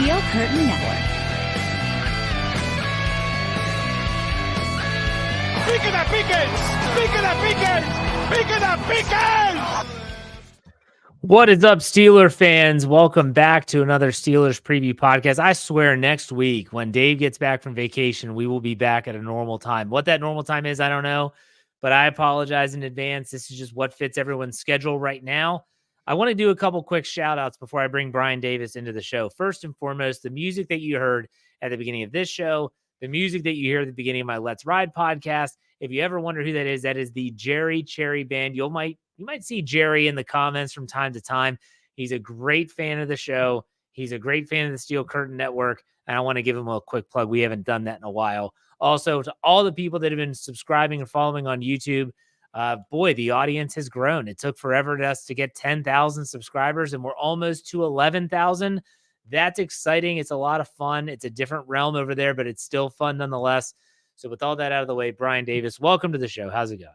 Steel Curtain Network. ¡Pique da piques! ¡Pique da piques! ¡Pique da piques! What is up, Steeler fans? Welcome back to another Steelers preview podcast. I swear next week, when Dave gets back from vacation, we will be back at a normal time. What that normal time is, I don't know, but I apologize in advance. This is just what fits everyone's schedule right now. I want to do a couple quick shout outs before I bring Brian Davis into the show. First and foremost, the music that you heard at the beginning of this show, the music that you hear at the beginning of my Let's Ride podcast. If you ever wonder who that is the Jerry Cherry Band. You might see Jerry in the comments from time to time. He's a great fan of the show. He's a great fan of the Steel Curtain Network, and I want to give him a quick plug. We haven't done that in a while. Also, to all the people that have been subscribing and following on YouTube, boy, the audience has grown. It took forever for us to get 10,000 subscribers, and we're almost to 11,000. That's exciting. It's a lot of fun. It's a different realm over there, but it's still fun nonetheless. So with all that out of the way, Brian Davis, welcome to the show. How's it going?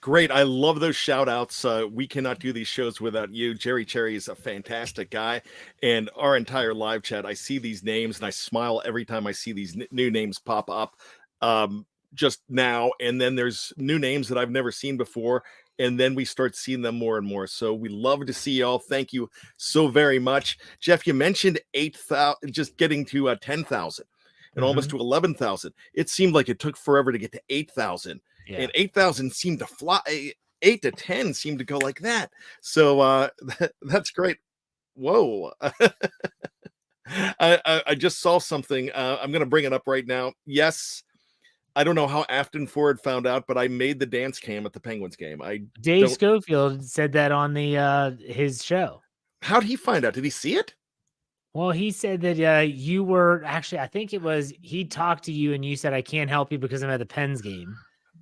Great. I love those shout outs. We cannot do these shows without you. Jerry Cherry is a fantastic guy. And our entire live chat, I see these names and I smile every time I see these new names pop up just now. And then there's new names that I've never seen before. And then we start seeing them more and more. So we love to see y'all. Thank you so very much. Jeff, you mentioned 8,000, just getting to 10,000 and almost to 11,000. It seemed like it took forever to get to 8,000. Yeah. And 8,000 seemed to fly. 8 to 10 seemed to go like that. So that's great. Whoa. I just saw something. I'm going to bring it up right now. Yes. I don't know how Afton Ford found out, but I made the dance cam at the Penguins game. Dave Schofield said that on the his show. How'd he find out? Did he see it? Well, he said that you were actually, I think it was, he talked to you and you said, I can't help you because I'm at the Pens game.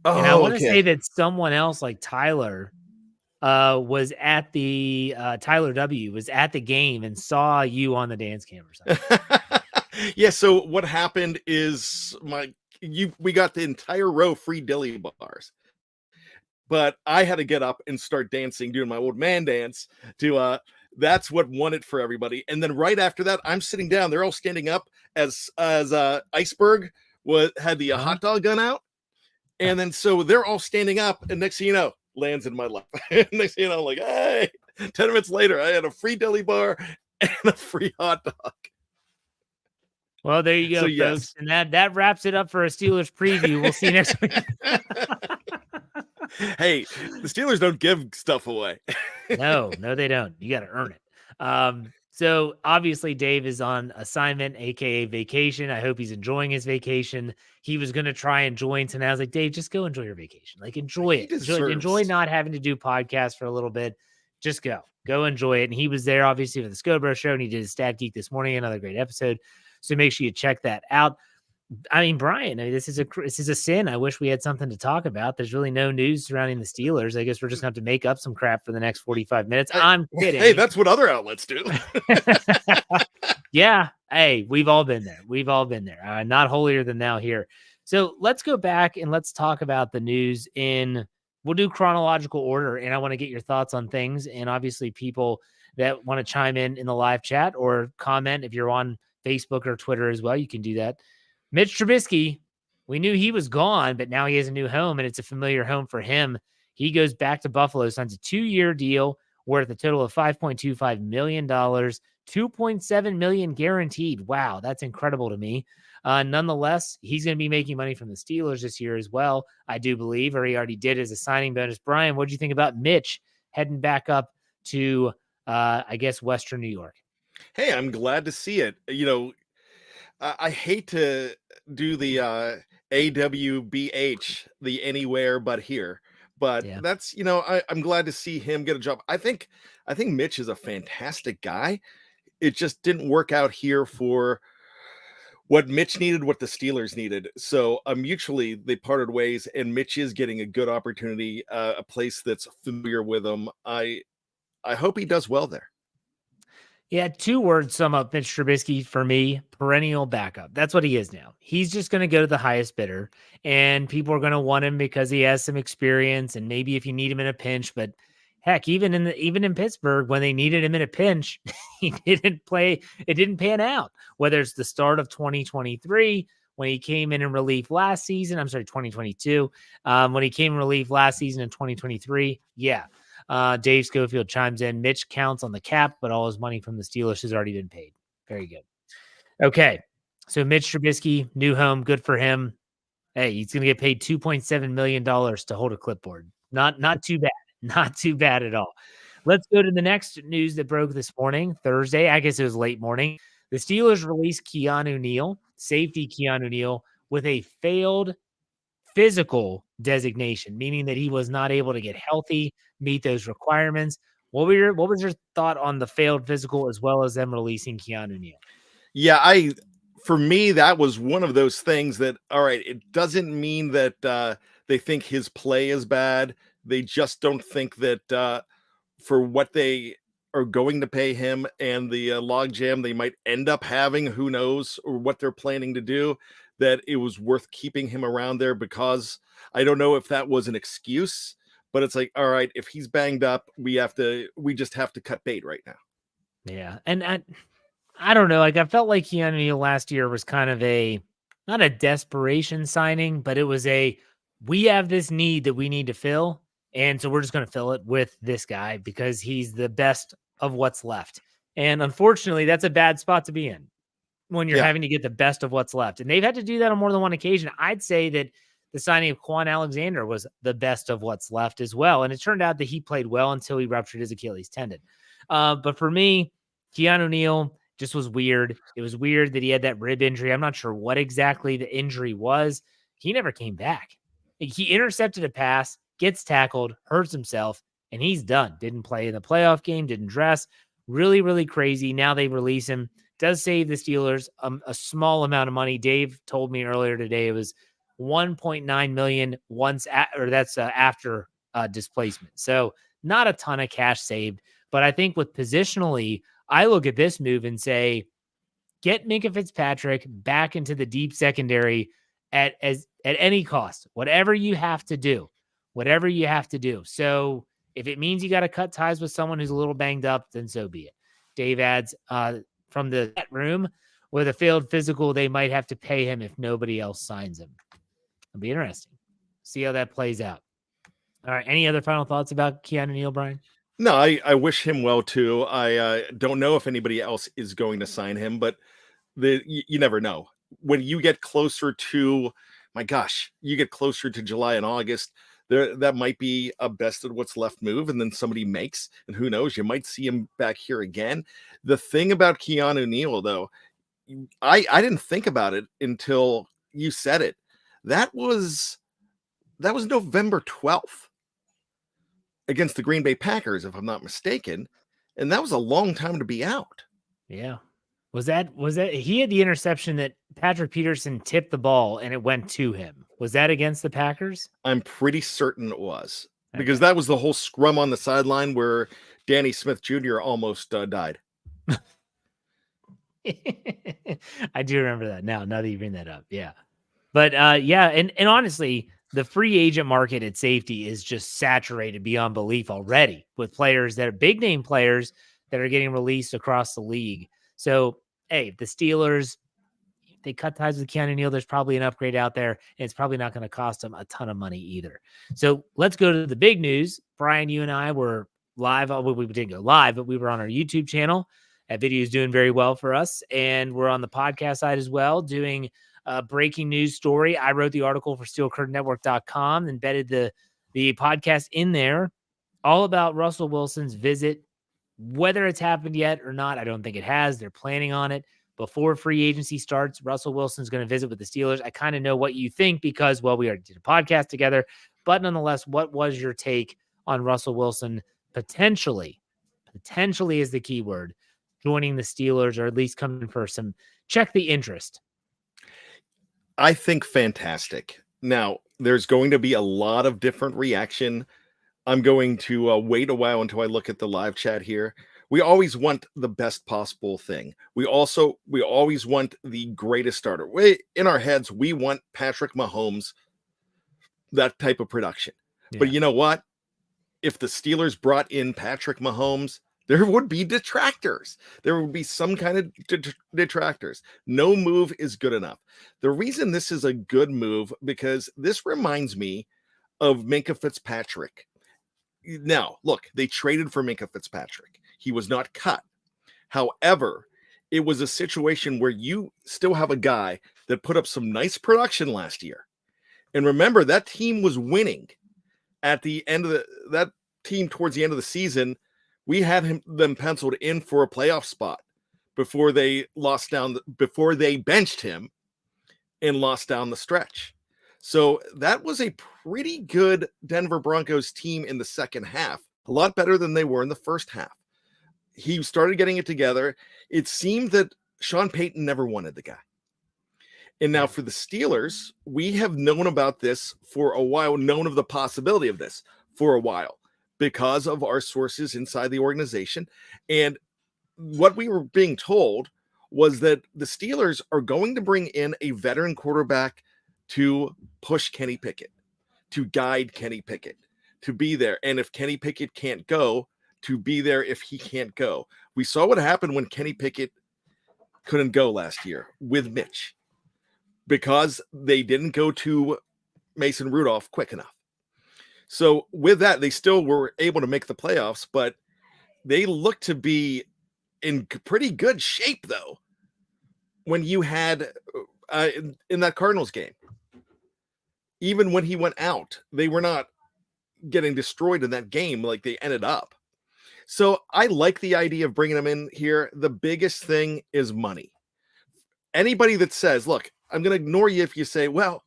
Oh, and I want to say that someone else like Tyler was at the Tyler W was at the game and saw you on the dance cam or something. Yeah. So what happened is we got the entire row free dilly bars, but I had to get up and start dancing, doing my old man dance to that's what won it for everybody. And then right after that, I'm sitting down. They're all standing up as Iceberg had the hot dog gun out. And then so they're all standing up, and next thing you know, lands in my lap. Next thing you know, I'm like, hey, 10 minutes later, I had a free deli bar and a free hot dog. Well, there you go, folks. Yes. And that wraps it up for a Steelers preview. We'll see you next week. Hey, the Steelers don't give stuff away. No, they don't. You got to earn it. So obviously Dave is on assignment, aka vacation. I hope he's enjoying his vacation. He was going to try and join tonight. I was like, Dave, just go enjoy your vacation. Like, enjoy it. Enjoy not having to do podcasts for a little bit. Just go enjoy it. And he was there obviously for the Scobro show, and he did his Stat Geek this morning. Another great episode. So make sure you check that out. I mean, Brian, this is a sin. I wish we had something to talk about. There's really no news surrounding the Steelers. I guess we're just going to have to make up some crap for the next 45 minutes. I'm kidding. Hey, that's what other outlets do. Yeah. Hey, we've all been there. Not holier than thou here. So let's go back and let's talk about the news we'll do chronological order. And I want to get your thoughts on things. And obviously people that want to chime in the live chat or comment, if you're on Facebook or Twitter as well, you can do that. Mitch Trubisky, we knew he was gone, but now he has a new home, and it's a familiar home for him. He goes back to Buffalo, signs a 2-year deal worth a total of $5.25 million, $2.7 million guaranteed. Wow, that's incredible to me. Nonetheless, he's going to be making money from the Steelers this year as well, I do believe, or he already did as a signing bonus. Brian, what do you think about Mitch heading back up to, I guess, Western New York? Hey, I'm glad to see it. You know, I hate to do the AWBH, the anywhere but here, but yeah. That's, I'm glad to see him get a job. I think Mitch is a fantastic guy. It just didn't work out here for what Mitch needed, what the Steelers needed. So mutually they parted ways, and Mitch is getting a good opportunity, a place that's familiar with him. I hope he does well there. Yeah, 2 words sum up Mitch Trubisky for me: perennial backup. That's what he is now. He's just going to go to the highest bidder, and people are going to want him because he has some experience, and maybe if you need him in a pinch. But Heck, even in Pittsburgh, when they needed him in a pinch, he didn't play. It didn't pan out. Whether it's the start of 2023, when he came in relief last season. I'm sorry, 2022. When he came in relief last season in 2023. Yeah. Dave Schofield chimes in. Mitch counts on the cap, but all his money from the Steelers has already been paid. Very good. Okay. So Mitch Trubisky, new home, good for him. Hey, he's going to get paid $2.7 million to hold a clipboard. Not too bad. Not too bad at all. Let's go to the next news that broke this morning, Thursday. I guess it was late morning. The Steelers released Keanu Neal, safety Keanu Neal, with a failed physical designation, meaning that he was not able to get healthy, meet those requirements. What was your thought on the failed physical as well as them releasing Keanu Neal? Yeah, for me, that was one of those things that, all right, it doesn't mean that they think his play is bad. They just don't think that for what they are going to pay him and the logjam they might end up having, who knows, or what they're planning to do, that it was worth keeping him around there, because I don't know if that was an excuse, but it's like, all right, if he's banged up, we just have to cut bait right now. Yeah. And I don't know. Like, I felt like Keanu Neal last year was kind of not a desperation signing, but it was we have this need that we need to fill. And so we're just going to fill it with this guy because he's the best of what's left. And unfortunately, that's a bad spot to be in when you're having to get the best of what's left. And they've had to do that on more than one occasion. I'd say that the signing of Quan Alexander was the best of what's left as well. And it turned out that he played well until he ruptured his Achilles tendon. But for me, Keanu Neal just was weird. It was weird that he had that rib injury. I'm not sure what exactly the injury was. He never came back. He intercepted a pass, gets tackled, hurts himself, and he's done. Didn't play in the playoff game, didn't dress. Really, really crazy. Now they release him. Does save the Steelers a small amount of money. Dave told me earlier today it was $1.9 million after displacement. So not a ton of cash saved. But I think with positionally, I look at this move and say, get Minkah Fitzpatrick back into the deep secondary at any cost, whatever you have to do. So if it means you got to cut ties with someone who's a little banged up, then so be it. Dave adds from the chat room, with a failed physical, they might have to pay him if nobody else signs him. It'll be interesting. See how that plays out. All right. Any other final thoughts about Keanu Neal, Bryan? No, I wish him well too. I don't know if anybody else is going to sign him, but you never know. When you get closer to, you get closer to July and August, that might be a best of what's left move, and then somebody makes, and who knows, you might see him back here again. The thing about Keanu Neal, though, I didn't think about it until you said it. That was November 12th. Against the Green Bay Packers, if I'm not mistaken. And that was a long time to be out. Yeah. Was that he had the interception that Patrick Peterson tipped the ball and it went to him? Was that against the Packers? I'm pretty certain it was, because that was the whole scrum on the sideline where Danny Smith Jr. almost died. I do remember that now that you bring that up. Yeah. But and honestly, the free agent market at safety is just saturated beyond belief already with players that are big name players that are getting released across the league. So, hey, the Steelers, they cut ties with Keanu Neal. There's probably an upgrade out there, and it's probably not going to cost them a ton of money either. So let's go to the big news. Bryan, you and I were live. We didn't go live, but we were on our YouTube channel. That video is doing very well for us. And we're on the podcast side as well, doing breaking news story. I wrote the article for SteelCurtainNetwork.com, embedded the podcast in there, all about Russell Wilson's visit. Whether it's happened yet or not, I don't think it has. They're planning on it. Before free agency starts, Russell Wilson's going to visit with the Steelers. I kind of know what you think because, well, we already did a podcast together. But nonetheless, what was your take on Russell Wilson potentially is the key word, joining the Steelers, or at least coming for some check the interest? I think fantastic. Now, there's going to be a lot of different reaction. I'm going to wait a while until I look at the live chat here. We always want the best possible thing. We always want the greatest starter. In our heads, we want Patrick Mahomes, that type of production. Yeah. But you know what? if the Steelers brought in Patrick Mahomes, there would be detractors. There would be some kind of detractors. No move is good enough. The reason this is a good move, because this reminds me of Minkah Fitzpatrick. Now, look, they traded for Minkah Fitzpatrick. He was not cut. However, it was a situation where you still have a guy that put up some nice production last year. And remember, that team was winning at the end of that team towards the end of the season. We had them penciled in for a playoff spot before they before they benched him and lost down the stretch. So that was a pretty good Denver Broncos team in the second half, a lot better than they were in the first half. He started getting it together. It seemed that Sean Payton never wanted the guy. And now for the Steelers, we have known about this for a while, known of the possibility of this for a while because of our sources inside the organization. And what we were being told was that the Steelers are going to bring in a veteran quarterback to push Kenny Pickett, to guide Kenny Pickett, to be there. And if Kenny Pickett can't go, to be there if he can't go. We saw what happened when Kenny Pickett couldn't go last year with Mitch because they didn't go to Mason Rudolph quick enough. So with that, they still were able to make the playoffs, but they look to be in pretty good shape, though, when you had in that Cardinals game. Even when he went out, they were not getting destroyed in that game like they ended up. So I like the idea of bringing them in here. The biggest thing is money. Anybody that says, look, I'm going to ignore you if you say, well,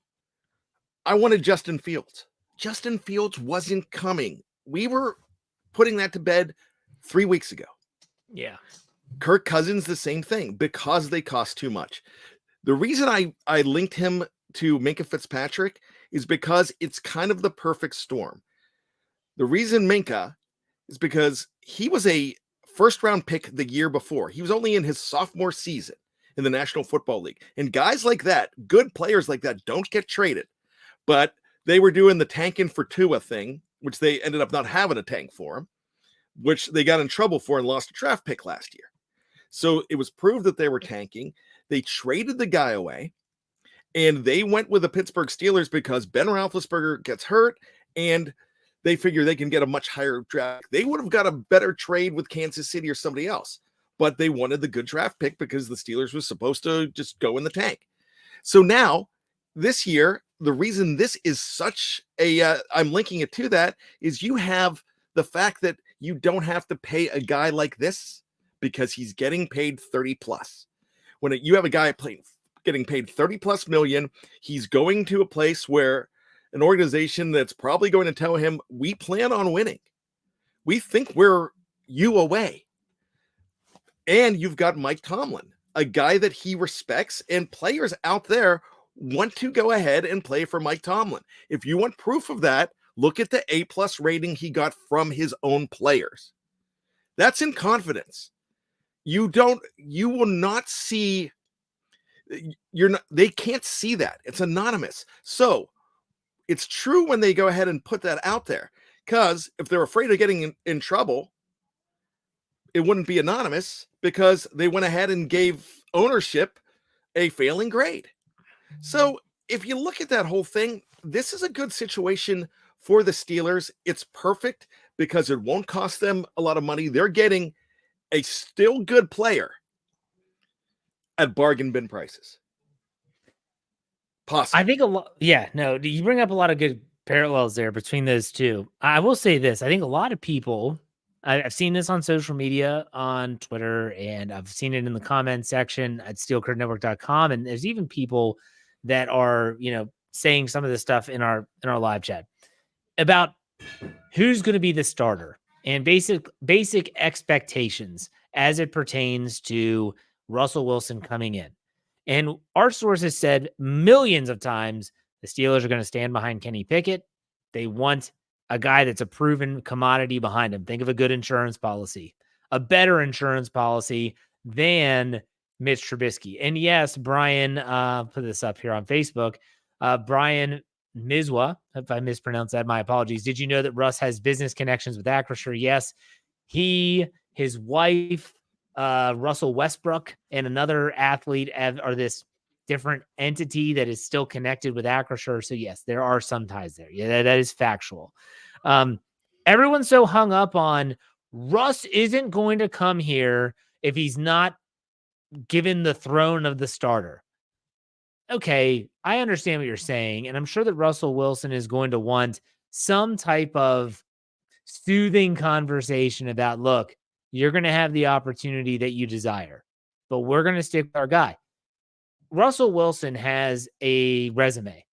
I wanted Justin Fields. Justin Fields wasn't coming. We were putting that to bed 3 weeks ago. Yeah. Kirk Cousins, the same thing, because they cost too much. The reason I linked him to Minkah Fitzpatrick is because it's kind of the perfect storm. The reason Minkah is because he was a first-round pick the year before. He was only in his sophomore season in the National Football League. And guys like that, good players like that, don't get traded. But they were doing the tanking for Tua thing, which they ended up not having a tank for him, which they got in trouble for and lost a draft pick last year. So it was proved that they were tanking. They traded the guy away, and they went with the Pittsburgh Steelers because Ben Roethlisberger gets hurt, and they figure they can get a much higher draft. They would have got a better trade with Kansas City or somebody else, but they wanted the good draft pick because the Steelers was supposed to just go in the tank. So now, this year, the reason this is such a, I'm linking it to that, is you have the fact that you don't have to pay a guy like this because he's getting paid 30 plus. When you have a guy getting paid 30 plus million, he's going to a place where an organization that's probably going to tell him, we plan on winning. We think we're you away. And you've got Mike Tomlin, a guy that he respects, and players out there want to go ahead and play for Mike Tomlin. If you want proof of that, look at the A+ rating he got from his own players. That's in confidence. You will not see, they can't see that. It's anonymous. So it's true when they go ahead and put that out there, because if they're afraid of getting in trouble, it wouldn't be anonymous because they went ahead and gave ownership a failing grade. So if you look at that whole thing, this is a good situation for the Steelers. It's perfect because it won't cost them a lot of money. They're getting a still good player at bargain bin prices. Possible. I think a lot. Yeah, no, you bring up a lot of good parallels there between those two. I will say this. I think a lot of people, I've seen this on social media, on Twitter, and I've seen it in the comment section at steelcurtainnetwork.com. And there's even people that are, saying some of this stuff in our live chat about who's going to be the starter and basic expectations as it pertains to Russell Wilson coming in. And our sources said millions of times the Steelers are going to stand behind Kenny Pickett. They want a guy that's a proven commodity behind him. Think of a good insurance policy, a better insurance policy than Mitch Trubisky. And yes, Bryan put this up here on Facebook. Bryan Mizwa, if I mispronounced that, my apologies. Did you know that Russ has business connections with Acrisure? Yes. His wife, Russell Westbrook, and another athlete are this different entity that is still connected with Acrisure. So yes, there are some ties there. Yeah, that is factual. Everyone's so hung up on Russ isn't going to come here if he's not given the throne of the starter. Okay, I understand what you're saying, and I'm sure that Russell Wilson is going to want some type of soothing conversation about, look, you're going to have the opportunity that you desire, but we're going to stick with our guy. Russell Wilson has a resume.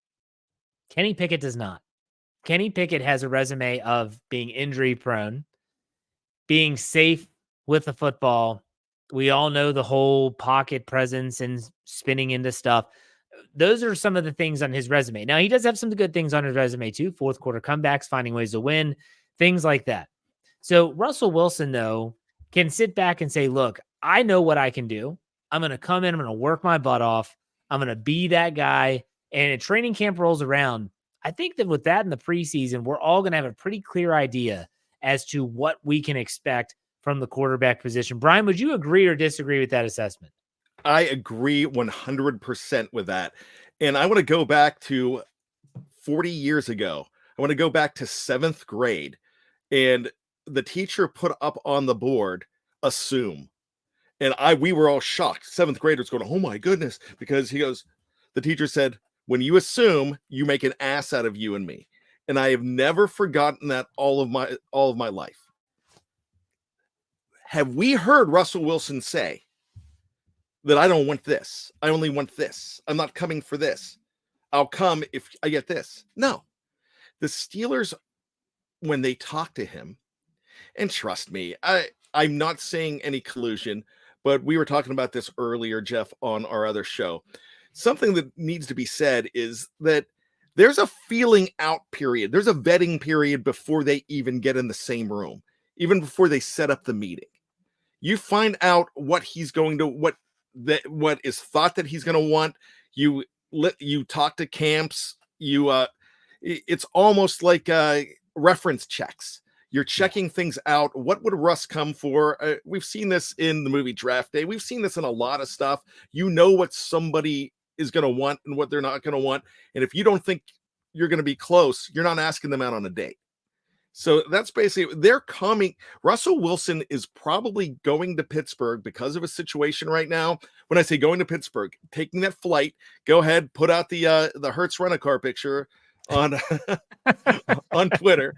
Kenny Pickett does not. Kenny Pickett has a resume of being injury prone, being safe with the football. We all know the whole pocket presence and spinning into stuff. Those are some of the things on his resume. Now, he does have some good things on his resume too. Fourth quarter comebacks, finding ways to win, things like that. So Russell Wilson, though, can sit back and say, look, I know what I can do. I'm going to come in. I'm going to work my butt off. I'm going to be that guy. And a training camp rolls around. I think that with that in the preseason, we're all going to have a pretty clear idea as to what we can expect from the quarterback position. Bryan, would you agree or disagree with that assessment? I agree 100% with that. And I want to go back to 40 years ago. I want to go back to 7th grade. And the teacher put up on the board, assume. And we were all shocked. 7th graders going, oh my goodness, because the teacher said, when you assume, you make an ass out of you and me. And I have never forgotten that all of my life. Have we heard Russell Wilson say that I don't want this? I only want this. I'm not coming for this. I'll come if I get this. No. The Steelers, when they talk to him, and trust me, I'm not saying any collusion, but we were talking about this earlier, Jeff, on our other show. Something that needs to be said is that there's a feeling out period. There's a vetting period before they even get in the same room, even before they set up the meeting. You find out what he's going to, what is thought that he's going to want. You talk to camps. It's almost like reference checks. You're checking things out. What would Russ come for? We've seen this in the movie Draft Day. We've seen this in a lot of stuff. You know what somebody is going to want and what they're not going to want. And if you don't think you're going to be close, you're not asking them out on a date. So that's basically, they're coming. Russell Wilson is probably going to Pittsburgh because of a situation right now. When I say going to Pittsburgh, taking that flight, go ahead, put out the Hertz rent-a-car picture on on Twitter.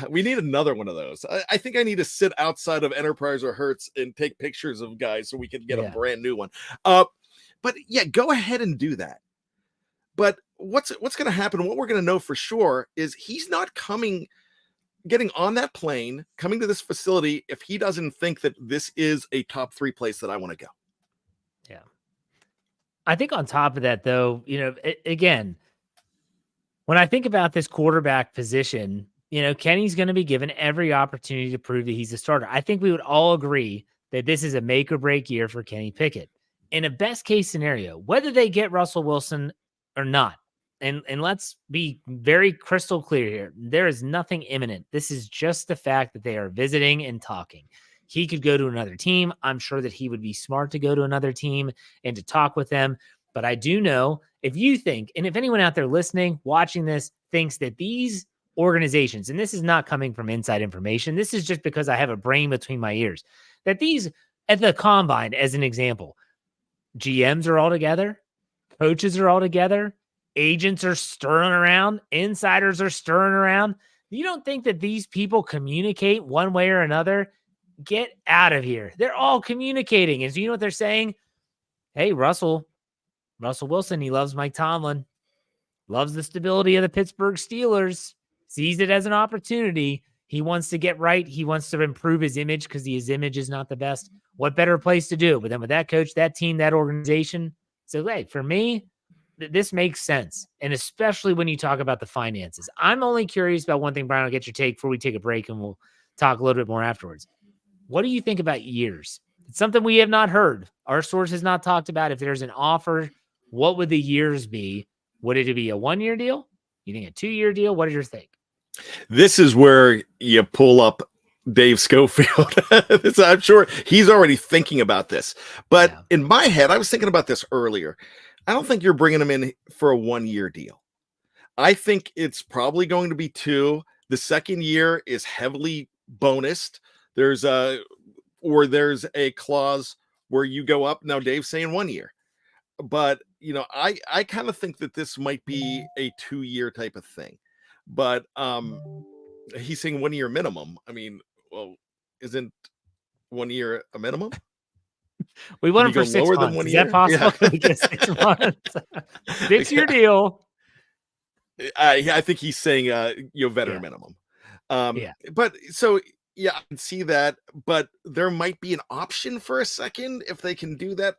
We need another one of those. I think I need to sit outside of Enterprise or Hertz and take pictures of guys so we can get a brand new one. But yeah, go ahead and do that. But what's going to happen, what we're going to know for sure is he's not getting on that plane, coming to this facility if he doesn't think that this is a top 3 place that I want to go. Yeah. I think on top of that, though, again, when I think about this quarterback position, Kenny's going to be given every opportunity to prove that he's a starter. I think we would all agree that this is a make or break year for Kenny Pickett. In a best case scenario, whether they get Russell Wilson or not, and let's be very crystal clear here, there is nothing imminent. This is just the fact that they are visiting and talking. He could go to another team. I'm sure that he would be smart to go to another team and to talk with them. But I do know, if you think, and if anyone out there listening, watching this, thinks that these organizations, and this is not coming from inside information, this is just because I have a brain between my ears, that these, at the combine, as an example, GMs are all together, coaches are all together, agents are stirring around, insiders are stirring around. You don't think that these people communicate one way or another? Get out of here. They're all communicating. And so you know what they're saying? Hey, Russell Wilson, he loves Mike Tomlin, loves the stability of the Pittsburgh Steelers, sees it as an opportunity. He wants to get right. He wants to improve his image because his image is not the best. What better place to do? But then with that coach, that team, that organization. So, hey, for me, this makes sense. And especially when you talk about the finances. I'm only curious about one thing, Bryan. I'll get your take before we take a break and we'll talk a little bit more afterwards. What do you think about years? It's something we have not heard. Our source has not talked about. If there's an offer, what would the years be? Would it be a 1-year deal? You think a 2-year deal? What is your think? This is where you pull up Dave Schofield. I'm sure he's already thinking about this. But in my head, I was thinking about this earlier. I don't think you're bringing him in for a 1-year deal. I think it's probably going to be 2. The second year is heavily bonused. There's a clause where you go up. Now, Dave's saying 1 year. But, I kind of think that this might be a 2-year type of thing. But he's saying 1 year minimum. I mean, well, isn't 1 year a minimum? We want him for 6 months. Is that possible? Can we get 6 months? 6-year deal. I think he's saying veteran minimum. But so I can see that, but there might be an option for a second if they can do that.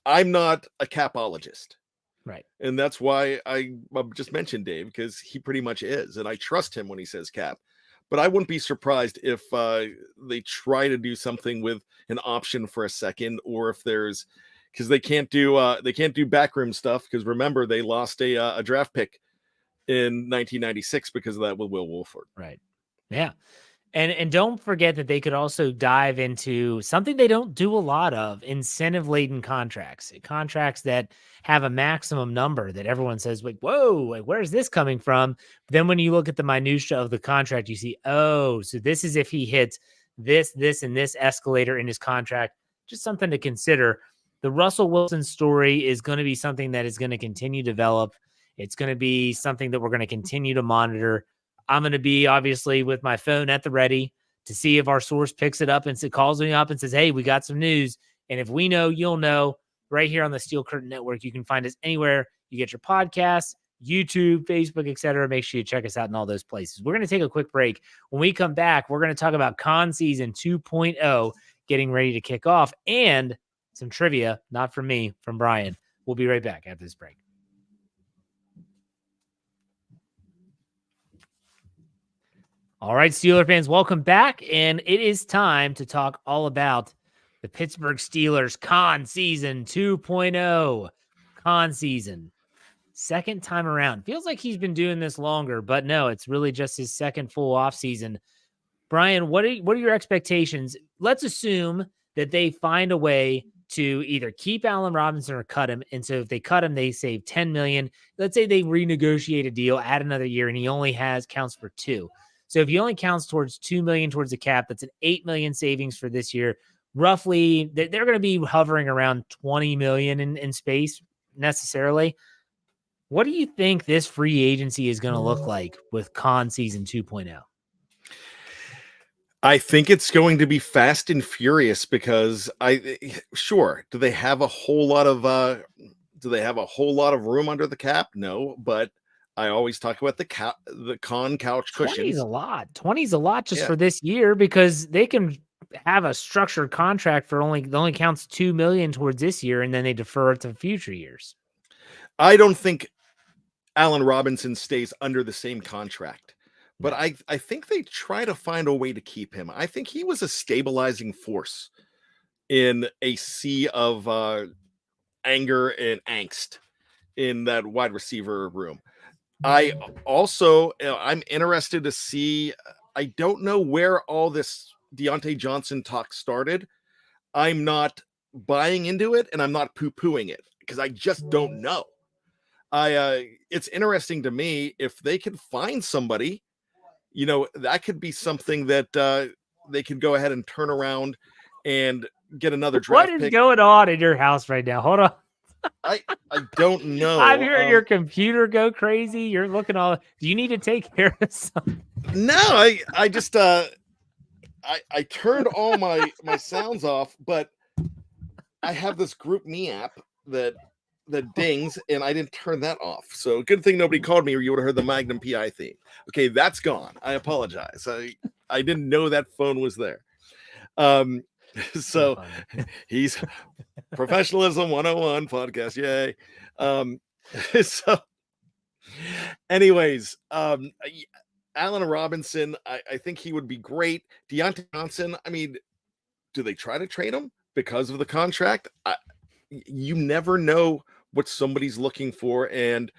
I'm not a capologist. Right. And that's why I just mentioned Dave, because he pretty much is. And I trust him when he says cap. But I wouldn't be surprised if they try to do something with an option for a second, or if there's, because they can't do backroom stuff. Because remember, they lost a draft pick in 1996 because of that with Will Wolford. Right. Yeah. And don't forget that they could also dive into something they don't do a lot of: incentive-laden contracts that have a maximum number that everyone says, like, whoa, where's this coming from? Then when you look at the minutia of the contract, you see, oh, so this is if he hits this, and this escalator in his contract. Just something to consider. The Russell Wilson story is going to be something that is going to continue to develop. It's going to be something that we're going to continue to monitor. I'm going to be obviously with my phone at the ready to see if our source picks it up and calls me up and says, hey, we got some news. And if we know, you'll know. Right here on the Steel Curtain Network. You can find us anywhere you get your podcasts, YouTube, Facebook, etc. Make sure you check us out in all those places. We're going to take a quick break. When we come back, we're going to talk about Con Season 2.0 getting ready to kick off, and some trivia, not from me, from Bryan. We'll be right back after this break. All right, Steeler fans, welcome back. And it is time to talk all about the Pittsburgh Steelers Con Season 2.0. Con Season. Second time around. Feels like he's been doing this longer, but no, it's really just his second full offseason. Bryan, what are your expectations? Let's assume that they find a way to either keep Allen Robinson or cut him. And so if they cut him, they save $10 million. Let's say they renegotiate a deal, add another year, and he only counts for 2. So if he only counts towards $2 million towards the cap, that's an $8 million savings for this year. Roughly, they're going to be hovering around $20 million in space necessarily. What do you think this free agency is going to look like with Con Season 2.0? I think it's going to be fast and furious because do they have a whole lot of room under the cap? No, but I always talk about the con couch cushions. 20 is a lot just for this year, because they can have a structured contract for only counts $2 million towards this year, and then they defer it to future years. I don't think Allen Robinson stays under the same contract, but I think they try to find a way to keep him. I think he was a stabilizing force in a sea of anger and angst in that wide receiver room. I also, I'm interested to see, I don't know where all this Deontay Johnson talk started. I'm not buying into it, and I'm not poo-pooing it because I just don't know. It's interesting to me if they could find somebody, that could be something that they could go ahead and turn around and get another draft pick. What is going on in your house right now? Hold on. I don't know. I'm hearing your computer go crazy. You're looking all. Do you need to take care of something? No, I just I turned all my sounds off, but I have this Group Me app that dings, and I didn't turn that off. So good thing nobody called me, or you would have heard the Magnum PI theme. Okay, that's gone. I apologize. I didn't know that phone was there. So he's Professionalism 101 podcast. Yay. So anyways, Allen Robinson, I think he would be great. Deontay Johnson, I mean, do they try to trade him because of the contract? You never know what somebody's looking for. And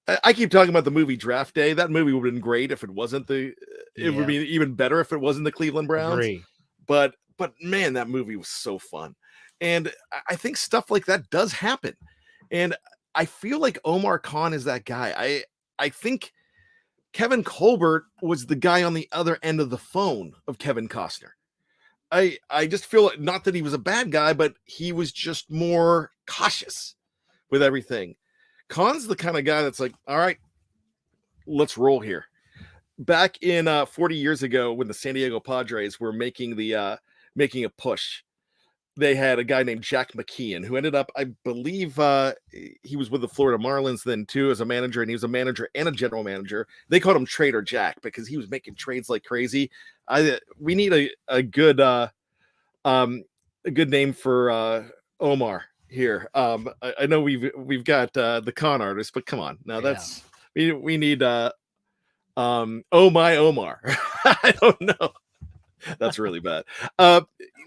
I keep talking about the movie Draft Day. That movie would have been great if it wasn't it would be even better if it wasn't the Cleveland Browns. Agree. But man, that movie was so fun. And I think stuff like that does happen. And I feel like Omar Khan is that guy. I think Kevin Colbert was the guy on the other end of the phone of Kevin Costner. I just feel like, not that he was a bad guy, but he was just more cautious with everything. Khan's the kind of guy that's like, all right, let's roll here. Back in 40 years ago, when the San Diego Padres were making a push, they had a guy named Jack McKeon who ended up, I believe, he was with the Florida Marlins then too as a manager, and he was a manager and a general manager. They called him Trader Jack because he was making trades like crazy. We need a good name for Omar here. I know we've got the con artist, but come on, now that's we need oh my Omar. I don't know. That's really bad.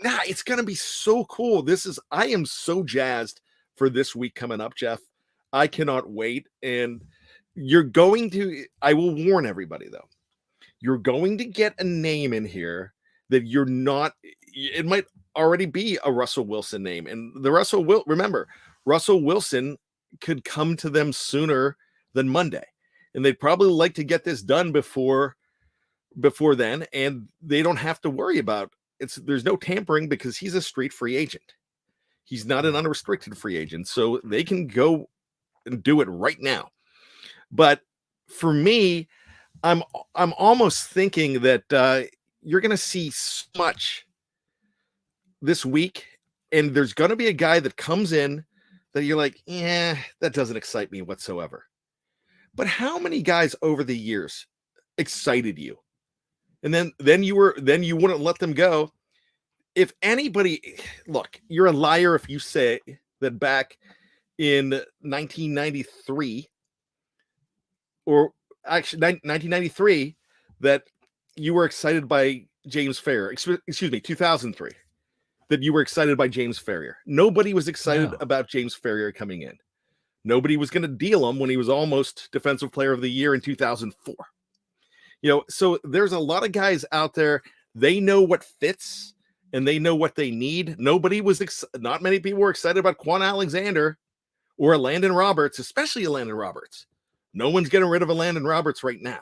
It's gonna be so cool. I am so jazzed for this week coming up, Jeff. I cannot wait. And I will warn everybody though, you're going to get a name in here that you're not, it might already be a Russell Wilson name. And remember, Russell Wilson could come to them sooner than Monday. And they'd probably like to get this done before then, and they don't have to worry about there's no tampering because he's a straight free agent. He's not an unrestricted free agent, so they can go and do it right now. But for me, I'm almost thinking that you're going to see so much this week, and there's going to be a guy that comes in that you're like, yeah, that doesn't excite me whatsoever. But how many guys over the years excited you? And then you wouldn't let them go. If anybody, look, you're a liar if you say that back in 1993, or actually 1993, that you were excited by James Farrior. Excuse me, 2003, that you were excited by James Farrior. Nobody was excited about James Farrior coming in. Nobody was going to deal him when he was almost Defensive Player of the Year in 2004. So there's a lot of guys out there. They know what fits and they know what they need. Not many people were excited about Quan Alexander or a Landon Roberts, especially a Landon Roberts. No one's getting rid of a Landon Roberts right now.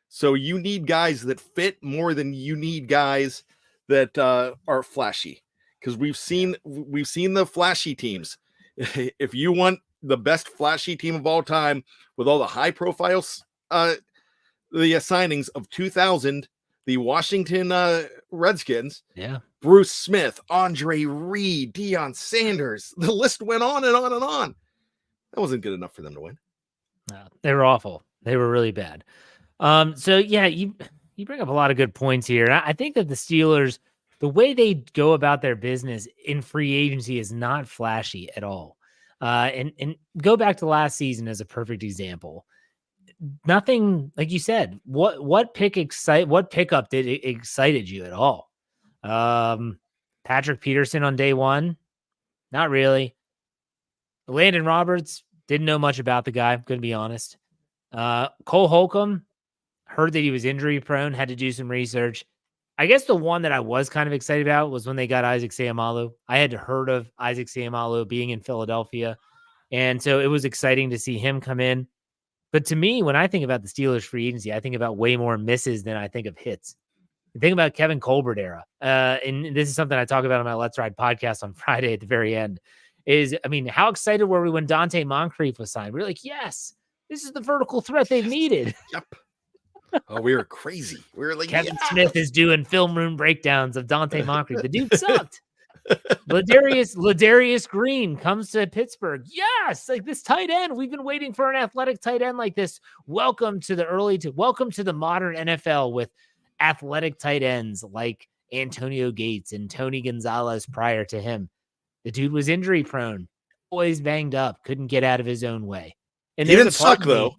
So you need guys that fit more than you need guys that are flashy, because we've seen the flashy teams. If you want the best flashy team of all time with all the high profiles, the signings of 2000, the Washington Redskins, Bruce Smith, Andre Reed, Deion Sanders, the list went on and on and on. That wasn't good enough for them to win. No, they were awful. They were really bad. So yeah, you bring up a lot of good points here. I think that the Steelers, the way they go about their business in free agency is not flashy at all. And go back to last season as a perfect example. Nothing, like you said, what pickup did it excited you at all? Patrick Peterson on day one? Not really. Landon Roberts, didn't know much about the guy, going to be honest. Cole Holcomb, heard that he was injury prone, had to do some research. I guess the one that I was kind of excited about was when they got Isaac Seumalo. I had heard of Isaac Seumalo being in Philadelphia, and so it was exciting to see him come in. But to me, when I think about the Steelers free agency, I think about way more misses than I think of hits. I think about Kevin Colbert era. And this is something I talk about on my Let's Ride podcast on Friday at the very end. How excited were we when Dante Moncrief was signed? We were like, yes, this is the vertical threat they've needed. Yep. Oh, we were crazy. We were like, Kevin Smith is doing film room breakdowns of Dante Moncrief. The dude sucked. Ladarius Green comes to Pittsburgh. Yes, like this tight end. We've been waiting for an athletic tight end like this. Welcome to the modern NFL with athletic tight ends like Antonio Gates and Tony Gonzalez prior to him. The dude was injury prone, always banged up, couldn't get out of his own way. And he didn't suck though.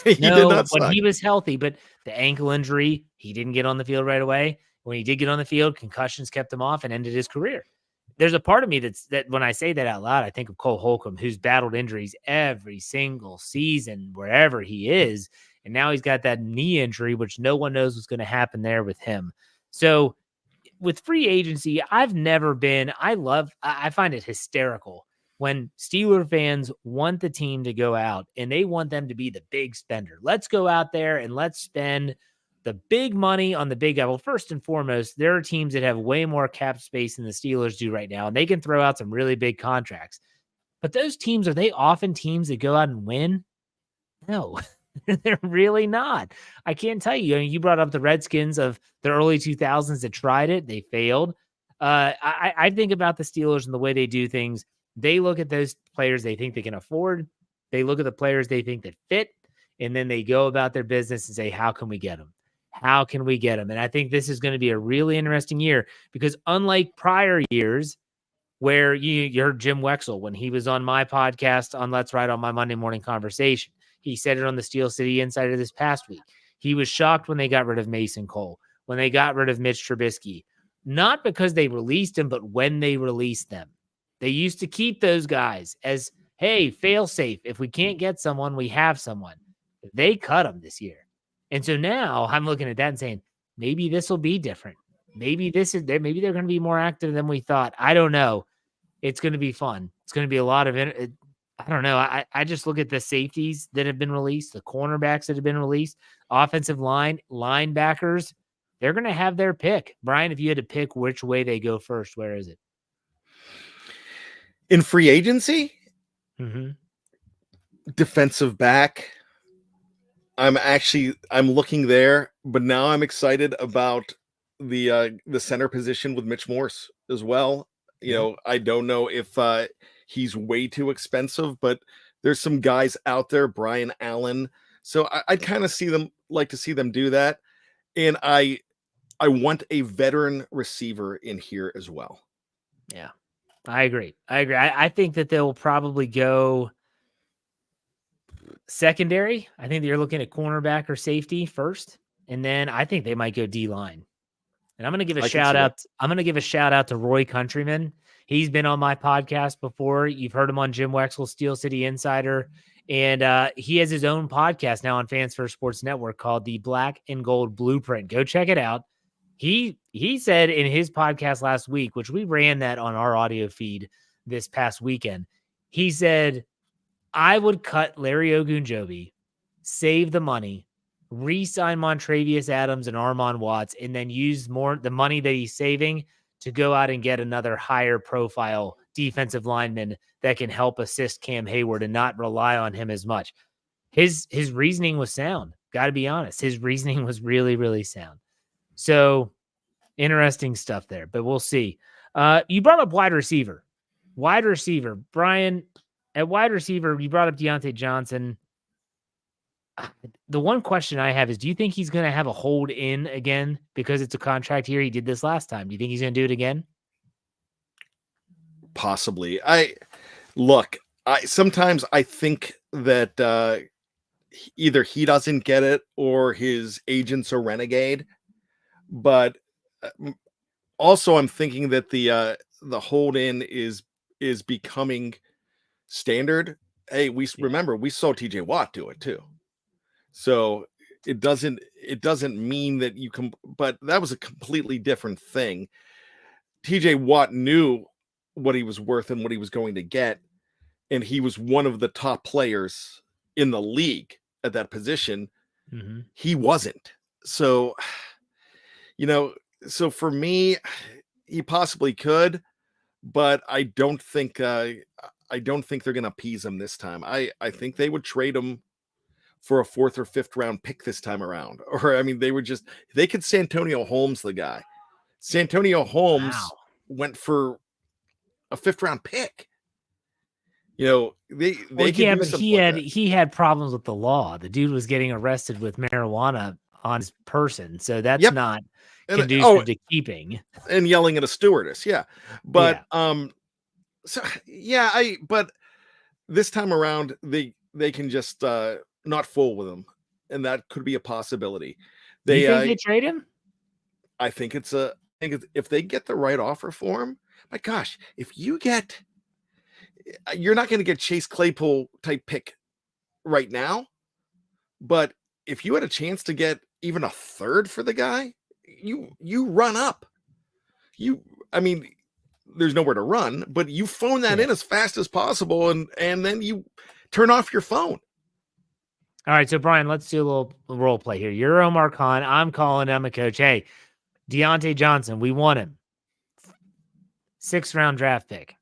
He did not suck. He was healthy, but the ankle injury, he didn't get on the field right away. When he did get on the field, concussions kept him off and ended his career. there's a part of me that when I say that out loud, I think of Cole Holcomb, who's battled injuries every single season wherever he is. And now he's got that knee injury, which no one knows what's going to happen there with him. So with free agency, I find it hysterical when Steeler fans want the team to go out and they want them to be the big spender. Let's go out there and let's spend the big money on the big guy. Well, first and foremost, there are teams that have way more cap space than the Steelers do right now, and they can throw out some really big contracts. But those teams, are they often teams that go out and win? No, they're really not. I can't tell you. I mean, you brought up the Redskins of the early 2000s that tried it. They failed. I think about the Steelers and the way they do things. They look at those players they think they can afford. They look at the players they think that fit, and then they go about their business and say, how can we get them? How can we get them? And I think this is going to be a really interesting year because unlike prior years where you heard Jim Wexell when he was on my podcast on Let's Ride on my Monday Morning Conversation, he said it on the Steel City Insider this past week. He was shocked when they got rid of Mason Cole, when they got rid of Mitch Trubisky, not because they released him, but when they released them. They used to keep those guys as, hey, fail safe. If we can't get someone, we have someone. They cut them this year. And so now I'm looking at that and saying, maybe this will be different. Maybe maybe they're going to be more active than we thought. I don't know. It's going to be fun. It's going to be a lot of it. I don't know. I just look at the safeties that have been released, the cornerbacks that have been released, offensive line, linebackers. They're going to have their pick. Bryan, if you had to pick which way they go first, where is it? In free agency? Mm-hmm. Defensive back. I'm looking there, but now I'm excited about the center position with Mitch Morse as well. You know, I don't know if he's way too expensive, but there's some guys out there, Bryan Allen. So I'd kind of like to see them do that. And I want a veteran receiver in here as well. Yeah, I agree. I think that they'll probably go secondary. I think you're looking at cornerback or safety first, and then I think they might go D-line. And I'm going to give a shout out. I'm going to give a shout out to Roy Countryman. He's been on my podcast before. You've heard him on Jim Wexell's Steel City Insider. And he has his own podcast now on Fans First Sports Network called the Black and Gold Blueprint. Go check it out. He said in his podcast last week, which we ran that on our audio feed this past weekend, he said, I would cut Larry Ogunjobi, save the money, re-sign Montravius Adams and Armon Watts, and then use the money that he's saving to go out and get another higher profile defensive lineman that can help assist Cam Hayward and not rely on him as much. His reasoning was sound. Got to be honest. His reasoning was really, really sound. So interesting stuff there, but we'll see. You brought up wide receiver. Bryan, at wide receiver, you brought up Deontay Johnson. The one question I have is, do you think he's going to have a hold in again because it's a contract year? He did this last time. Do you think he's going to do it again? Possibly. Sometimes I think that either he doesn't get it or his agent's a renegade. But also I'm thinking that the hold in is becoming standard. Hey, remember we saw TJ Watt do it too. So it doesn't mean that you can, but that was a completely different thing. TJ Watt knew what he was worth and what he was going to get. And he was one of the top players in the league at that position. Mm-hmm. He wasn't. So, so for me, he possibly could, but I don't think they're going to appease him this time. I think they would trade him for a 4th or 5th round pick this time around. Or, I mean, they could Santonio Holmes the guy. Santonio Holmes went for a 5th round pick. He had problems with the law. The dude was getting arrested with marijuana on his person. So that's not conducive to keeping. And yelling at a stewardess. Yeah. But, but this time around, they can just, not fool with him, and that could be a possibility. You think they trade him? I think if they get the right offer for him, My gosh, if you get, you're not going to get Chase Claypool type pick right now, but if you had a chance to get even a third for the guy, you run up. I mean, there's nowhere to run, but you phone that in as fast as possible, and then you turn off your phone. All right, so Bryan, let's do a little role play here. You're Omar Khan. I'm calling. I'm a coach. Hey, Deontay Johnson, we want him. 6th round draft pick.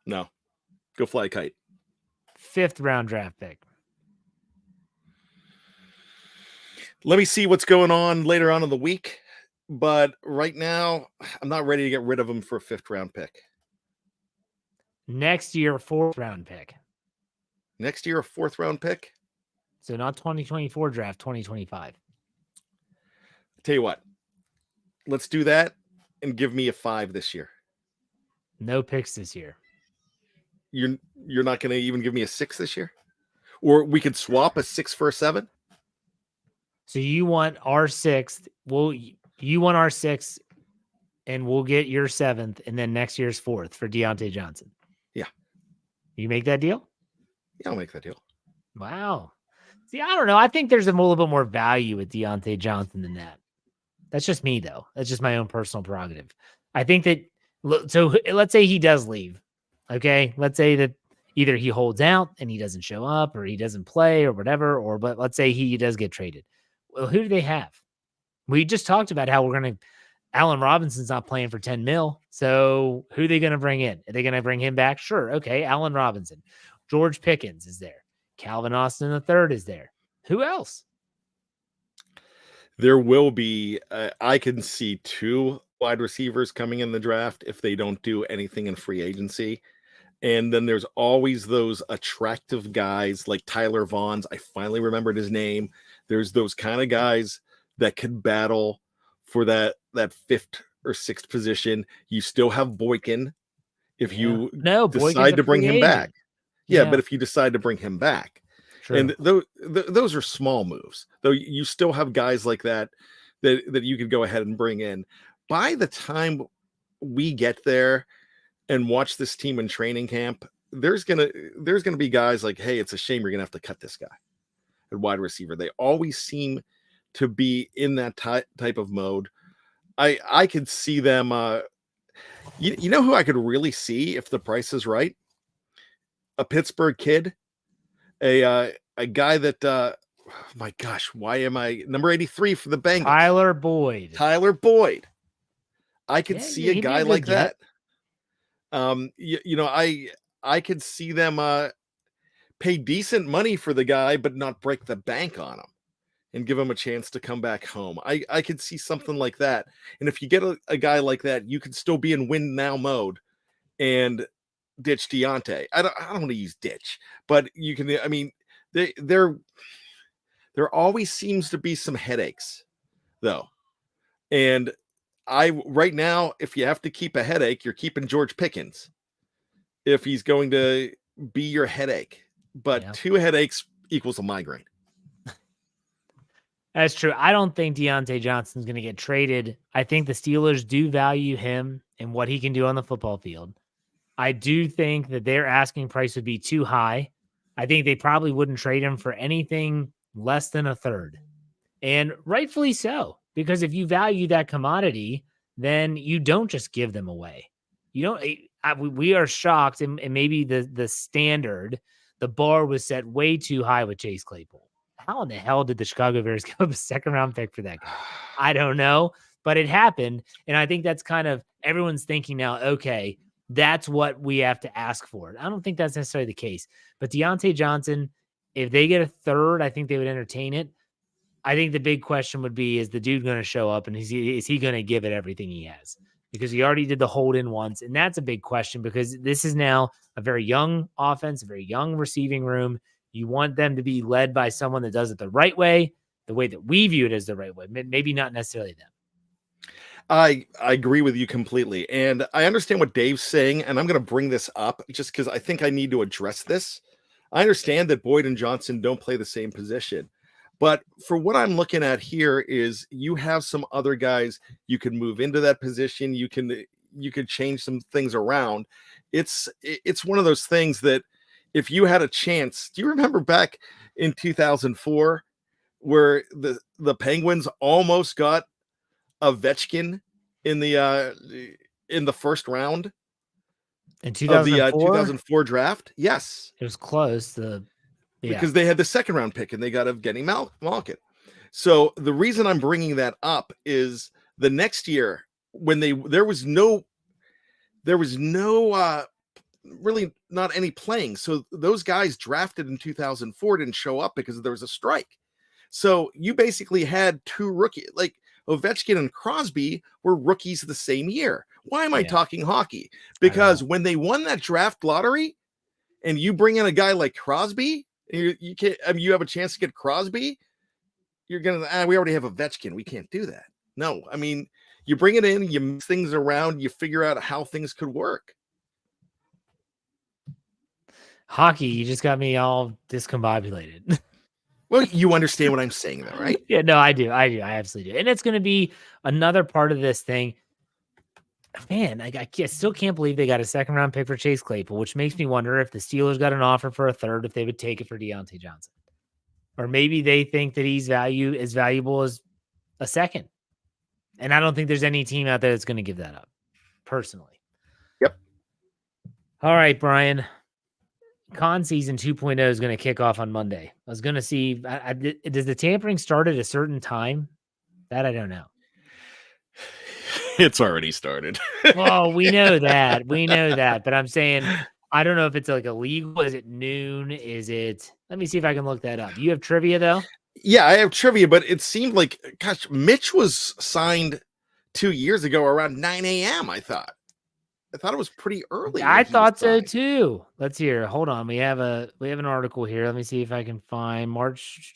No, go fly a kite. 5th round draft pick. Let me see what's going on later on in the week, but right now I'm not ready to get rid of him for a 5th round pick. Next year, 4th round pick. Next year, a 4th round pick. So not 2024 draft, 2025. Tell you what, let's do that and give me a 5 this year. No picks this year. You're not going to even give me a 6 this year? Or we could swap a 6 for a 7? So you want our 6th. You want our 6th, and we'll get your 7th, and then next year's 4th for Deontay Johnson. Yeah. You make that deal? Yeah, I'll make that deal. Wow. See, I don't know. I think there's a little bit more value with Deontay Johnson than that. That's just me, though. That's just my own personal prerogative. I think that, so let's say he does leave. Okay. Let's say that either he holds out and he doesn't show up, or he doesn't play, or whatever, but let's say he does get traded. Well, who do they have? We just talked about how Allen Robinson's not playing for 10 mil. So who are they going to bring in? Are they going to bring him back? Sure. Okay. Allen Robinson. George Pickens is there. Calvin Austin III is there. Who else? There will be, I can see 2 wide receivers coming in the draft if they don't do anything in free agency. And then there's always those attractive guys like Tyler Vaughn's. I finally remembered his name. There's those kind of guys that can battle for that 5th or 6th position. You still have Boykin if you decide to bring him back. Yeah, but if you decide to bring him back. True. And those are small moves, though. You still have guys like that you could go ahead and bring in. By the time we get there and watch this team in training camp, there's gonna be guys like, hey, it's a shame you're gonna have to cut this guy at wide receiver. They always seem to be in that type of mode. I could see them. You know who I could really see if the price is right? A Pittsburgh kid. A guy that my gosh, why am I number 83 for the Bengals? Tyler Boyd. I could see a guy like that. I could see them pay decent money for the guy, but not break the bank on him and give him a chance to come back home. I could see something like that. And if you get a guy like that, you could still be in win now mode and ditch Deontay. I don't want to use ditch, but you can. I mean, there always seems to be some headaches, though. And right now, if you have to keep a headache, you're keeping George Pickens. If he's going to be your headache, but 2 headaches equals a migraine. That's true. I don't think Deontay Johnson's going to get traded. I think the Steelers do value him and what he can do on the football field. I do think that their asking price would be too high. I think they probably wouldn't trade him for anything less than a 3rd. And rightfully so, because if you value that commodity, then you don't just give them away. You don't. We are shocked, and maybe the standard, the bar was set way too high with Chase Claypool. How in the hell did the Chicago Bears give up a 2nd round pick for that guy? I don't know, but it happened. And I think that's kind of everyone's thinking now, okay, that's what we have to ask for. I don't think that's necessarily the case. But Deontay Johnson, if they get a 3rd, I think they would entertain it. I think the big question would be, is the dude going to show up, and is he going to give it everything he has? Because he already did the hold-in once, and that's a big question because this is now a very young offense, a very young receiving room. You want them to be led by someone that does it the right way that we view it as the right way, maybe not necessarily them. I agree with you completely. And I understand what Dave's saying, and I'm going to bring this up just because I think I need to address this. I understand that Boyd and Johnson don't play the same position, but for what I'm looking at here is you have some other guys you can move into that position. You you could change some things around. It's one of those things that if you had a chance, do you remember back in 2004 where the Penguins almost got Ovechkin in the first round In of the 2004, 2004 draft? Yes, it was close. because they had the second round pick and they got Evgeny Malkin. So the reason I'm bringing that up is the next year when there was no really not any playing. So those guys drafted in 2004 didn't show up because there was a strike. So you basically had two rookies, like Ovechkin and Crosby were rookies the same year. Why am I talking hockey? Because when they won that draft lottery and you bring in a guy like Crosby, you can't, I mean, you have a chance to get Crosby. You're going to, we already have Ovechkin. We can't do that. No, I mean, you bring it in, you mix things around, you figure out how things could work. Hockey, you just got me all discombobulated. Well, you understand what I'm saying, though, right? Yeah, no, I do. I absolutely do. And it's going to be another part of this thing. Man, I still can't believe they got a second round pick for Chase Claypool, which makes me wonder if the Steelers got an offer for a third, if they would take it for Deontay Johnson. Or maybe they think that he's as valuable as a second. And I don't think there's any team out there that's going to give that up, personally. Yep. All right, Bryan. Con season 2.0 is going to kick off on Monday. I was going to see, does the tampering start at a certain time? That I don't know. It's already started. Well, we know that. But I'm saying, I don't know if it's like illegal. Is it noon? Let me see if I can look that up. You have trivia though? Yeah, I have trivia, but it seemed like, gosh, Mitch was signed 2 years ago around 9 a.m. I thought it was pretty early. I thought so too. Let's hear. Hold on. We have an article here. Let me see if I can find March.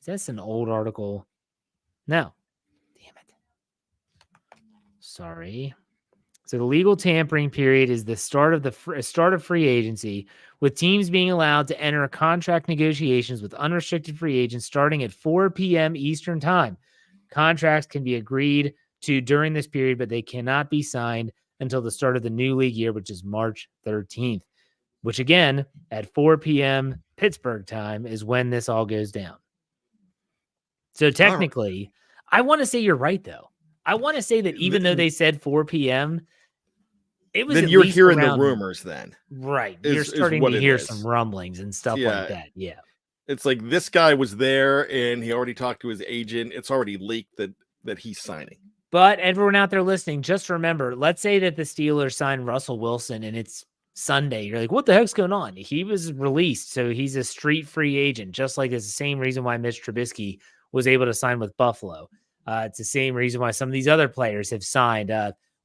That's an old article. No. Damn it. Sorry. So the legal tampering period is the start of free agency, with teams being allowed to enter contract negotiations with unrestricted free agents starting at 4 p.m. Eastern time. Contracts can be agreed to during this period, but they cannot be signed until the start of the new league year, which is March 13th, which again, at 4 p.m. Pittsburgh time is when this all goes down. So technically, I want to say you're right, though. I want to say that even though they said 4 p.m., it was then at you're least hearing around, the rumors then. Right. You're starting to hear some rumblings and stuff like that. Yeah. It's like this guy was there and he already talked to his agent. It's already leaked that he's signing. But everyone out there listening, just remember, let's say that the Steelers signed Russell Wilson and it's Sunday. You're like, what the heck's going on? He was released, so he's a street free agent, just like it's the same reason why Mitch Trubisky was able to sign with Buffalo. It's the same reason why some of these other players have signed.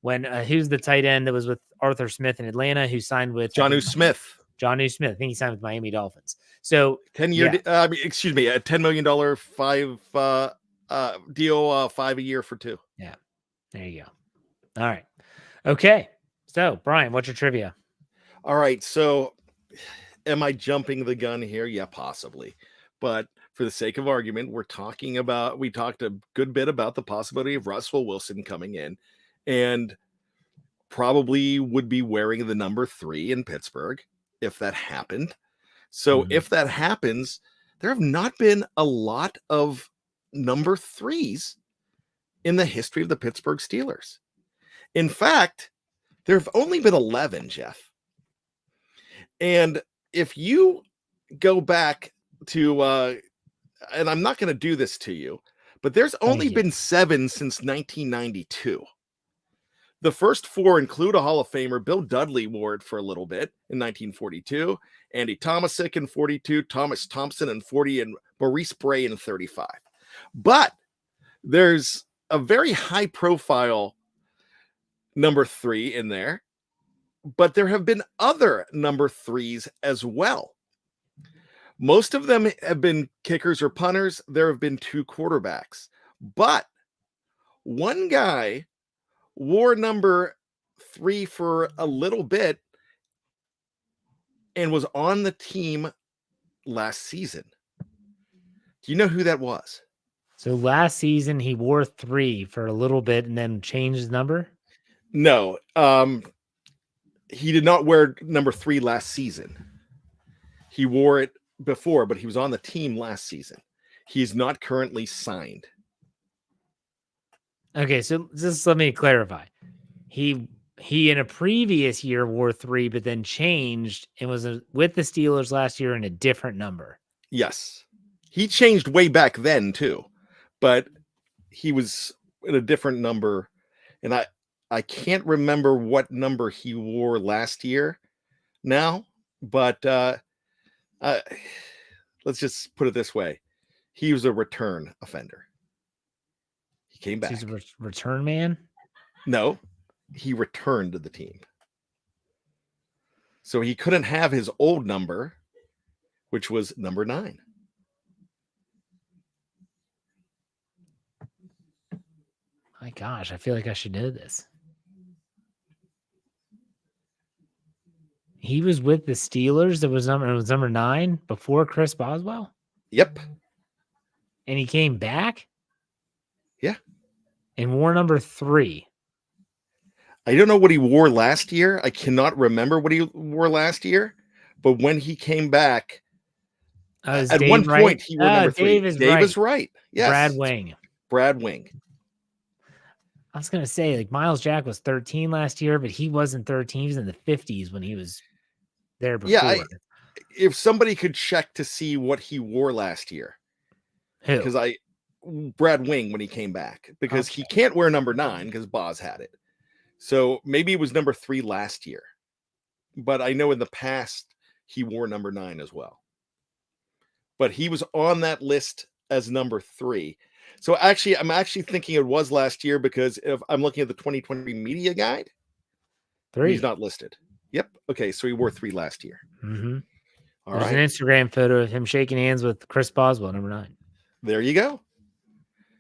Who's the tight end that was with Arthur Smith in Atlanta, who signed with Jonnu Smith. Jonnu Smith. I think he signed with Miami Dolphins. So 10-year, a $10 million deal, 5 a year for 2. Yeah, there you go. All right, okay. So Bryan, what's your trivia? All right, so am I jumping the gun here? Yeah, possibly, but for the sake of argument, we talked a good bit about the possibility of Russell Wilson coming in and probably would be wearing the number 3 in Pittsburgh if that happened. So if that happens, there have not been a lot of number 3s in the history of the Pittsburgh Steelers. In fact, there have only been 11, Jeff. And if you go back to, and I'm not going to do this to you, but there's only been 7 since 1992. The first 4 include a Hall of Famer. Bill Dudley wore it for a little bit in 1942, Andy Tomasic in 42, Thomas Thompson in 40, and Maurice Bray in 35. But there's a very high profile number 3 in there, but there have been other number 3s as well. Most of them have been kickers or punters. There have been 2 quarterbacks, but one guy wore number 3 for a little bit and was on the team last season. Do you know who that was? So last season he wore 3 for a little bit and then changed his number? No. He did not wear number 3 last season. He wore it before, but he was on the team last season. He is not currently signed. Okay, so just let me clarify. He in a previous year wore 3, but then changed and was with the Steelers last year in a different number. Yes. He changed way back then too, but he was in a different number. And I can't remember what number he wore last year now, but let's just put it this way. He was a return offender. He came back. He's a return man? No, he returned to the team. So he couldn't have his old number, which was number 9. My gosh, I feel like I should know this. He was with the Steelers. It was number 9 before Chris Boswell. Yep. And he came back. Yeah. And wore number 3. I don't know what he wore last year. I cannot remember what he wore last year. But when he came back, at one point he wore number 3. Dave is right. Yes. Brad Wing. I was going to say, like, Miles Jack was 13 last year, but he wasn't 13. He was in the 50s when he was there before. Yeah, if somebody could check to see what he wore last year. Who? Because Brad Wing when he came back. Because he can't wear number 9 because Boz had it. So maybe it was number 3 last year. But I know in the past he wore number 9 as well. But he was on that list as number 3. So actually, I'm actually thinking it was last year because if I'm looking at the 2020 media guide, 3. He's not listed. Yep. Okay, so he wore 3 last year. Mm-hmm. All There's right. an Instagram photo of him shaking hands with Chris Boswell, number 9. There you go.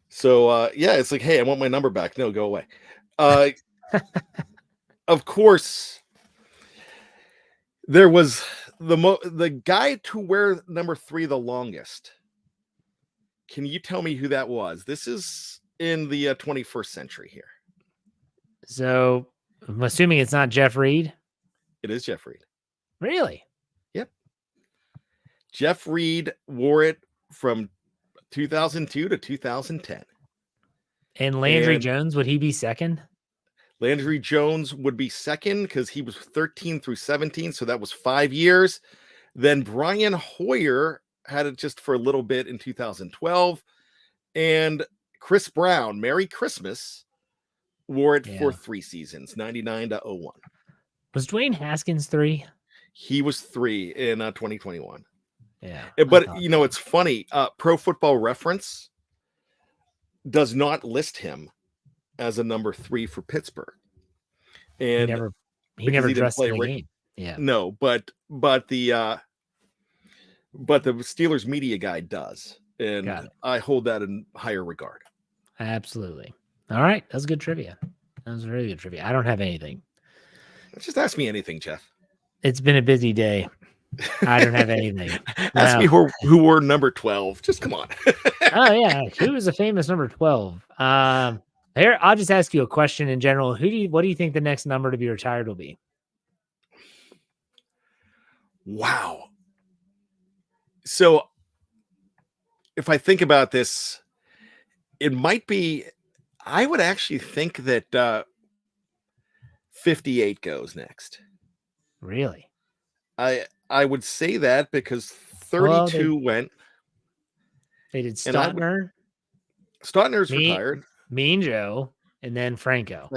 So yeah, it's like, hey, I want my number back. No, go away. Of course, there was the guy to wear number 3 the longest. Can you tell me who that was? This is in the 21st century here. So I'm assuming it's not Jeff Reed. It is Jeff Reed. Really? Yep. Jeff Reed wore it from 2002 to 2010. And Landry Jones, would he be second? Landry Jones would be second because he was 13 through 17. So that was 5 years. Then Brian Hoyer had it just for a little bit in 2012. And Chris Brown, Merry Christmas, wore it for 3 seasons, 99 to 01. Was Dwayne Haskins 3? He was 3 in 2021. Yeah. But, you know, it's funny. Pro Football Reference does not list him as a number 3 for Pittsburgh. And he never dressed in the game. Yeah. No, but the Steelers media guy does. And I hold that in higher regard. Absolutely. All right. That's good trivia. That was really good trivia. I don't have anything. Just ask me anything, Jeff. It's been a busy day. I don't have anything. Ask me who wore number 12. Just come on. Oh, yeah. Who is a famous number 12? Here, I'll just ask you a question in general. What do you think the next number to be retired will be? Wow. So if I think about this, it might be, I would actually think that 58 goes next. Really? I would say that because 32 went. They did Stotner. Stotner's retired. Mean Joe, and then Franco.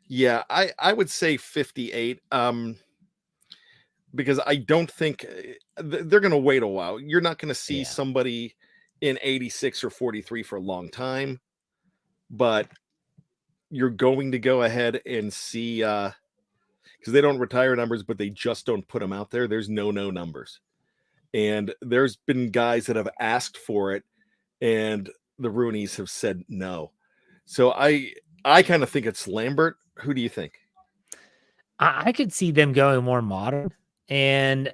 Yeah, I would say 58. Because I don't think they're going to wait a while. You're not going to see somebody in 86 or 43 for a long time, but you're going to go ahead and see, because they don't retire numbers, but they just don't put them out there. There's no numbers. And there's been guys that have asked for it, and the Roonies have said no. So I kind of think it's Lambert. Who do you think? I could see them going more modern. And,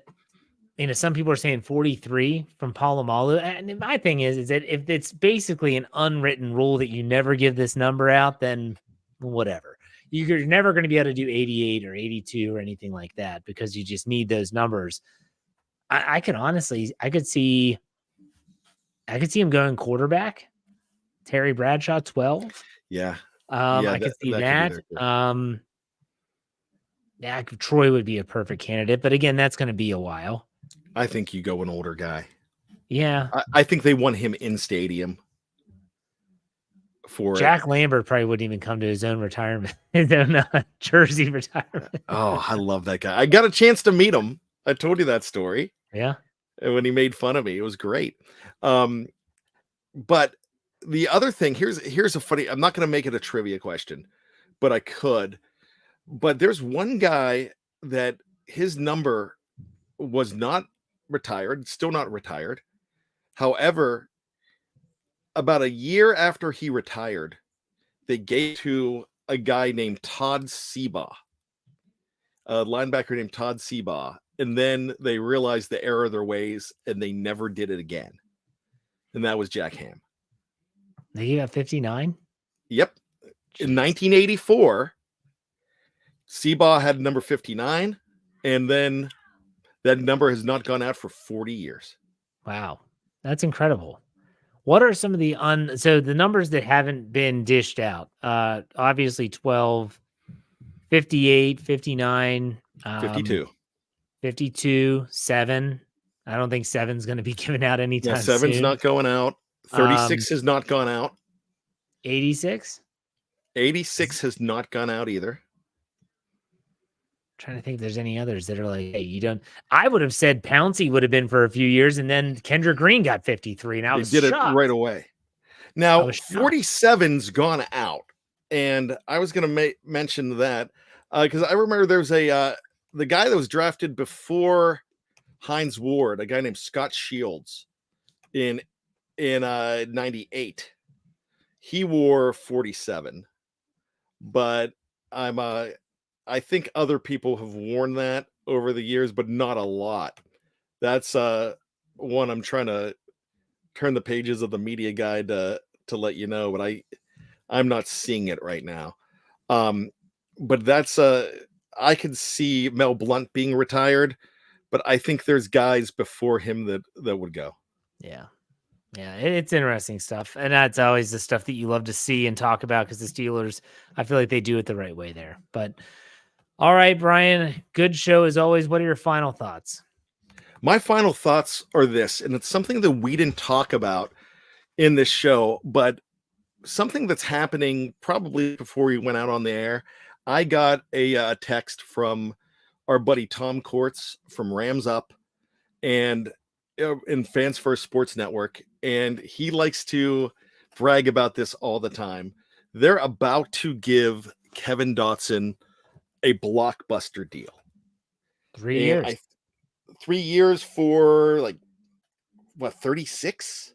you know, some people are saying 43 from Palomalu. And my thing is that if it's basically an unwritten rule that you never give this number out, then whatever. You're never going to be able to do 88 or 82 or anything like that because you just need those numbers. I could see him going quarterback. Terry Bradshaw, 12. Yeah. I could see that. Yeah, Troy would be a perfect candidate, but again, that's going to be a while. I think you go an older guy. Yeah. I think they want him in stadium. For Jack Lambert probably wouldn't even come to his own retirement, his own jersey retirement. Oh, I love that guy. I got a chance to meet him. I told you that story. Yeah. When he made fun of me, it was great. But the other thing, here's a funny, I'm not going to make it a trivia question, but I could. But there's one guy that his number was not retired, still not retired. However, about a year after he retired, they gave to a guy named Todd Seabaugh, a linebacker named Todd Seabaugh. And then they realized the error of their ways and they never did it again. And that was Jack Ham. They got 59? Yep. In 1984, Seabaugh had number 59. And then that number has not gone out for 40 years. Wow. That's incredible. What are some of the so the numbers that haven't been dished out? Obviously 12, 58, 59, 52. 52, 7. I don't think 7's going to be given out anytime soon. 7's not going out. 36 has not gone out. 86? 86 has not gone out either. Trying to think if there's any others that are like, hey, you don't. I would have said Pouncey would have been for a few years, and then Kendrick Green got 53, and I was shocked. It right away. Now 47's gone out, and I was going to mention that because I remember there was the guy that was drafted before Hines Ward, a guy named Scott Shields, in 98. He wore 47, but I think other people have worn that over the years, but not a lot. That's one I'm trying to turn the pages of the media guide to let you know, but I'm not seeing it right now. But that's I could see Mel Blount being retired, but I think there's guys before him that would go. Yeah. Yeah, it's interesting stuff. And that's always the stuff that you love to see and talk about because the Steelers, I feel like they do it the right way there. But all right, Bryan, good show as always. What are your final thoughts? My final thoughts are this, and it's something that we didn't talk about in this show, but something that's happening probably before we went out on the air. I got a text from our buddy Tom Courts from Rams Up and in Fans First Sports Network, and he likes to brag about this all the time. They're about to give Kevin Dotson a blockbuster deal. 3 years. 3 years for like what, 36?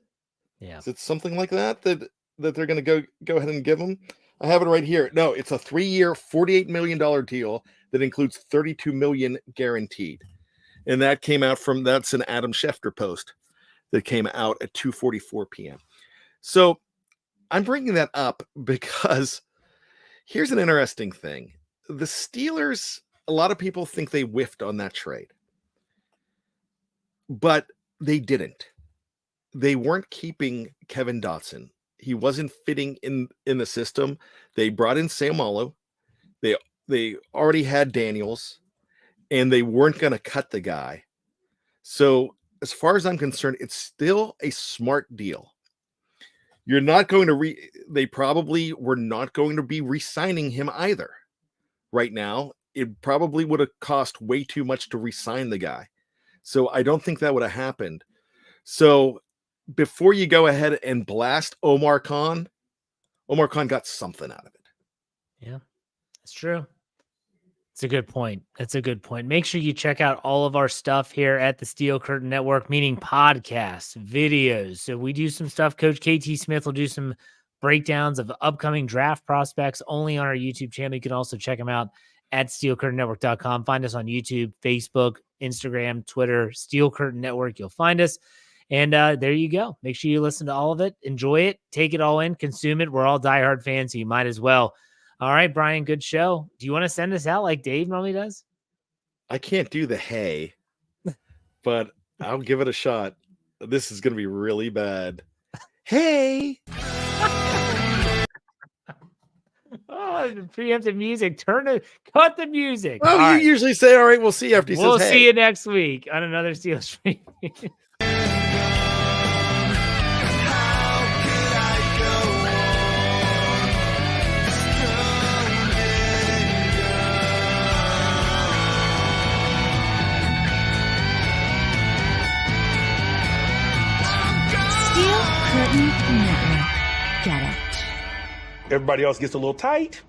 Yeah. Is it something like that they're going to go ahead and give him? I have it right here. No, it's a 3-year, $48 million deal that includes $32 million guaranteed. And that came out that's an Adam Schefter post that came out at 2:44 p.m. So I'm bringing that up because here's an interesting thing. The Steelers, a lot of people think they whiffed on that trade, but they didn't. They weren't keeping Kevin Dotson. He wasn't fitting in the system. They brought in Seumalo. They already had Daniels, and they weren't going to cut the guy. So as far as I'm concerned, it's still a smart deal. You're not going to they probably were not going to be re-signing him either. Right now, it probably would have cost way too much to re-sign the guy. So I don't think that would have happened. So before you go ahead and blast Omar Khan got something out of it. Yeah, that's true. It's a good point. That's a good point. Make sure you check out all of our stuff here at the Steel Curtain Network, meaning podcasts, videos. So we do some stuff. Coach KT Smith will do some breakdowns of upcoming draft prospects only on our YouTube channel. You can also check them out at steelcurtainnetwork.com. Find us on YouTube, Facebook, Instagram, Twitter, Steel Curtain Network. You'll find us. And there you go. Make sure you listen to all of it. Enjoy it. Take it all in. Consume it. We're all diehard fans, so you might as well. All right, Bryan, good show. Do you want to send us out like Dave normally does? I can't do the hey, but I'll give it a shot. This is going to be really bad. Hey. Oh, the preemptive music. Cut the music. Well, All you right. usually say, all right, we'll see after he We'll says, hey. see you next week on another Steelers preview. Steel Curtain Network. Get it. Everybody else gets a little tight.